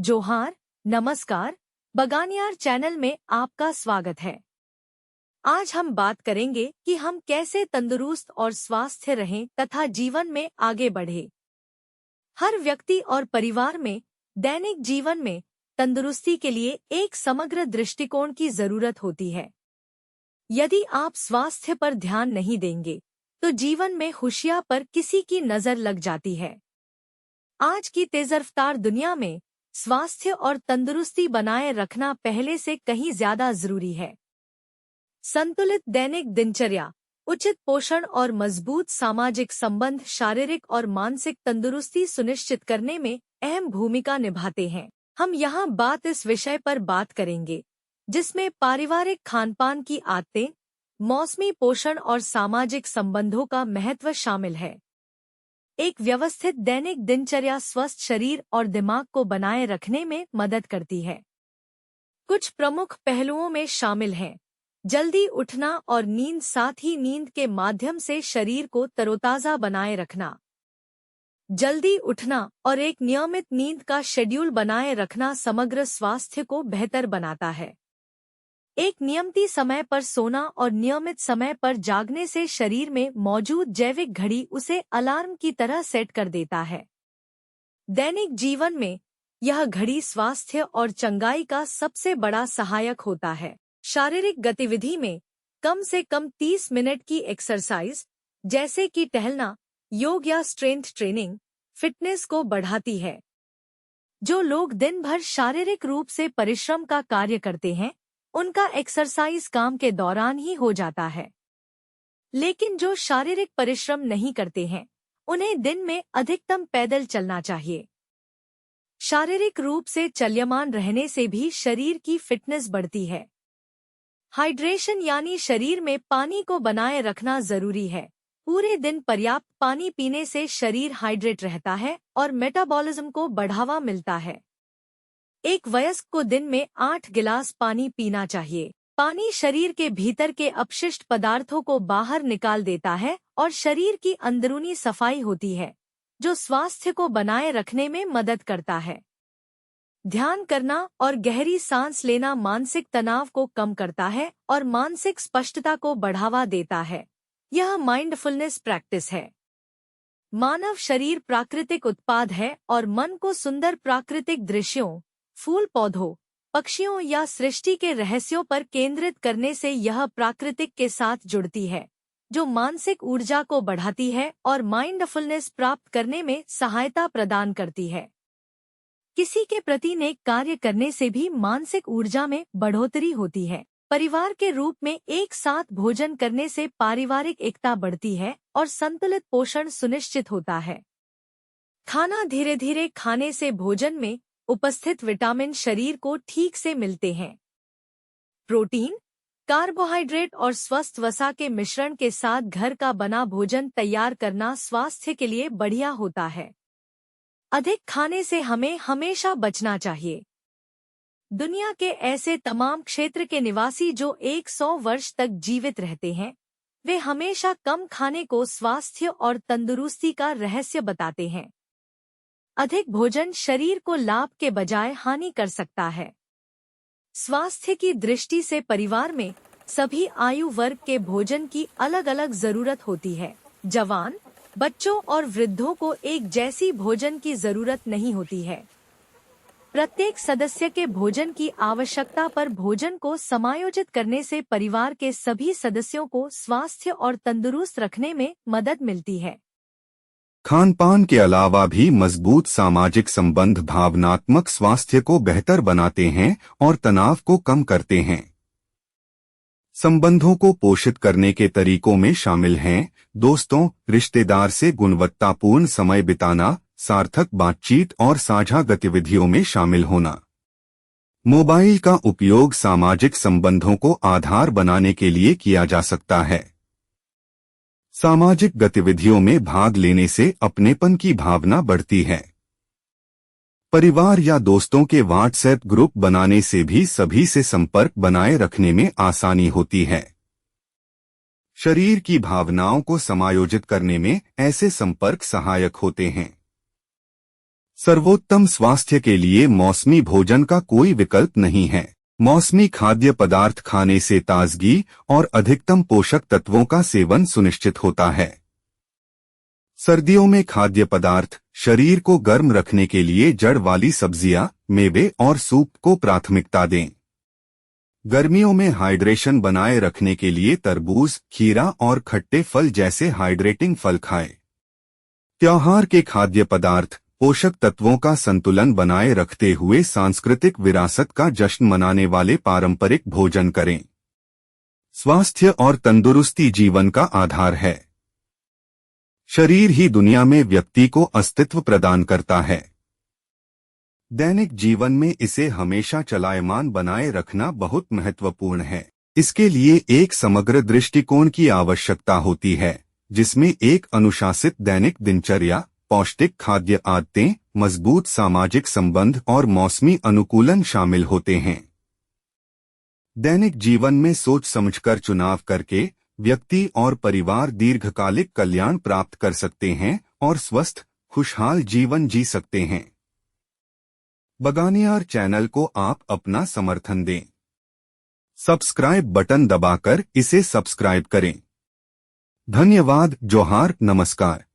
जोहार, नमस्कार, बगानियार चैनल में आपका स्वागत है। आज हम बात करेंगे कि हम कैसे तंदुरुस्त और स्वस्थ रहें तथा जीवन में आगे बढ़े। हर व्यक्ति और परिवार में दैनिक जीवन में तंदुरुस्ती के लिए एक समग्र दृष्टिकोण की जरूरत होती है। यदि आप स्वास्थ्य पर ध्यान नहीं देंगे, तो जीवन में खुशियां पर किसी की नजर लग जाती है। आज की तेज-रफ्तार दुनिया में स्वास्थ्य और तंदुरुस्ती बनाए रखना पहले से कहीं ज्यादा जरूरी है। संतुलित दैनिक दिनचर्या, उचित पोषण और मजबूत सामाजिक संबंध शारीरिक और मानसिक तंदुरुस्ती सुनिश्चित करने में अहम भूमिका निभाते हैं। हम यहाँ इस विषय पर बात करेंगे, जिसमें पारिवारिक खानपान की आदतें, मौसमी पोषण और सामाजिक संबंधों का महत्व शामिल है। एक व्यवस्थित दैनिक दिनचर्या स्वस्थ शरीर और दिमाग को बनाए रखने में मदद करती है। कुछ प्रमुख पहलुओं में शामिल हैं जल्दी उठना और नींद, साथ ही नींद के माध्यम से शरीर को तरोताजा बनाए रखना। जल्दी उठना और एक नियमित नींद का शेड्यूल बनाए रखना समग्र स्वास्थ्य को बेहतर बनाता है। एक नियमित समय पर सोना और नियमित समय पर जागने से शरीर में मौजूद जैविक घड़ी उसे अलार्म की तरह सेट कर देता है। दैनिक जीवन में यह घड़ी स्वास्थ्य और चंगाई का सबसे बड़ा सहायक होता है। शारीरिक गतिविधि में कम से कम 30 मिनट की एक्सरसाइज, जैसे कि टहलना, योग या स्ट्रेंथ ट्रेनिंग, फिटनेस को बढ़ाती है। जो लोग दिन भर शारीरिक रूप से परिश्रम का कार्य करते हैं, उनका एक्सरसाइज काम के दौरान ही हो जाता है। लेकिन जो शारीरिक परिश्रम नहीं करते हैं, उन्हें दिन में अधिकतम पैदल चलना चाहिए। शारीरिक रूप से चल्यमान रहने से भी शरीर की फिटनेस बढ़ती है। हाइड्रेशन यानी शरीर में पानी को बनाए रखना जरूरी है। पूरे दिन पर्याप्त पानी पीने से शरीर हाइड्रेट रहता है और मेटाबॉलिज्म को बढ़ावा मिलता है। एक वयस्क को दिन में 8 गिलास पानी पीना चाहिए। पानी शरीर के भीतर के अपशिष्ट पदार्थों को बाहर निकाल देता है और शरीर की अंदरूनी सफाई होती है, जो स्वास्थ्य को बनाए रखने में मदद करता है। ध्यान करना और गहरी सांस लेना मानसिक तनाव को कम करता है और मानसिक स्पष्टता को बढ़ावा देता है। यह माइंडफुलनेस प्रैक्टिस है। मानव शरीर प्राकृतिक उत्पाद है और मन को सुंदर प्राकृतिक दृश्यों, फूल पौधों, पक्षियों या सृष्टि के रहस्यों पर केंद्रित करने से यह प्राकृतिक के साथ जुड़ती है, जो मानसिक ऊर्जा को बढ़ाती है और माइंडफुलनेस प्राप्त करने में सहायता प्रदान करती है। किसी के प्रति नेक कार्य करने से भी मानसिक ऊर्जा में बढ़ोतरी होती है। परिवार के रूप में एक साथ भोजन करने से पारिवारिक एकता बढ़ती है और संतुलित पोषण सुनिश्चित होता है। खाना धीरे धीरे खाने से भोजन में उपस्थित विटामिन शरीर को ठीक से मिलते हैं। प्रोटीन, कार्बोहाइड्रेट और स्वस्थ वसा के मिश्रण के साथ घर का बना भोजन तैयार करना स्वास्थ्य के लिए बढ़िया होता है। अधिक खाने से हमें हमेशा बचना चाहिए। दुनिया के ऐसे तमाम क्षेत्र के निवासी जो 100 वर्ष तक जीवित रहते हैं, वे हमेशा कम खाने को स्वास्थ्य और तंदुरुस्ती का रहस्य बताते हैं। अधिक भोजन शरीर को लाभ के बजाय हानि कर सकता है। स्वास्थ्य की दृष्टि से परिवार में सभी आयु वर्ग के भोजन की अलग अलग जरूरत होती है। जवान, बच्चों और वृद्धों को एक जैसी भोजन की जरूरत नहीं होती है। प्रत्येक सदस्य के भोजन की आवश्यकता पर भोजन को समायोजित करने से परिवार के सभी सदस्यों को स्वास्थ्य और तंदुरुस्त रखने में मदद मिलती है। खानपान के अलावा भी मजबूत सामाजिक संबंध भावनात्मक स्वास्थ्य को बेहतर बनाते हैं और तनाव को कम करते हैं। संबंधों को पोषित करने के तरीकों में शामिल हैं दोस्तों, रिश्तेदार से गुणवत्तापूर्ण समय बिताना, सार्थक बातचीत और साझा गतिविधियों में शामिल होना। मोबाइल का उपयोग सामाजिक संबंधों को आधार बनाने के लिए किया जा सकता है। सामाजिक गतिविधियों में भाग लेने से अपनेपन की भावना बढ़ती है। परिवार या दोस्तों के व्हाट्सएप ग्रुप बनाने से भी सभी से संपर्क बनाए रखने में आसानी होती है। शरीर की भावनाओं को समायोजित करने में ऐसे संपर्क सहायक होते हैं। सर्वोत्तम स्वास्थ्य के लिए मौसमी भोजन का कोई विकल्प नहीं है। मौसमी खाद्य पदार्थ खाने से ताजगी और अधिकतम पोषक तत्वों का सेवन सुनिश्चित होता है। सर्दियों में खाद्य पदार्थ शरीर को गर्म रखने के लिए जड़ वाली सब्जियां, मेवे और सूप को प्राथमिकता दें। गर्मियों में हाइड्रेशन बनाए रखने के लिए तरबूज, खीरा और खट्टे फल जैसे हाइड्रेटिंग फल खाएं। त्योहार के खाद्य पदार्थ पोषक तत्वों का संतुलन बनाए रखते हुए सांस्कृतिक विरासत का जश्न मनाने वाले पारंपरिक भोजन करें। स्वास्थ्य और तंदुरुस्ती जीवन का आधार है। शरीर ही दुनिया में व्यक्ति को अस्तित्व प्रदान करता है। दैनिक जीवन में इसे हमेशा चलायमान बनाए रखना बहुत महत्वपूर्ण है। इसके लिए एक समग्र दृष्टिकोण की आवश्यकता होती है, जिसमें एक अनुशासित दैनिक दिनचर्या, पौष्टिक खाद्य आदतें, मजबूत सामाजिक संबंध और मौसमी अनुकूलन शामिल होते हैं। दैनिक जीवन में सोच समझकर चुनाव करके व्यक्ति और परिवार दीर्घकालिक कल्याण प्राप्त कर सकते हैं और स्वस्थ, खुशहाल जीवन जी सकते हैं। बगानियार चैनल को आप अपना समर्थन दें। सब्सक्राइब बटन दबाकर इसे सब्सक्राइब करें। धन्यवाद। जोहार, नमस्कार।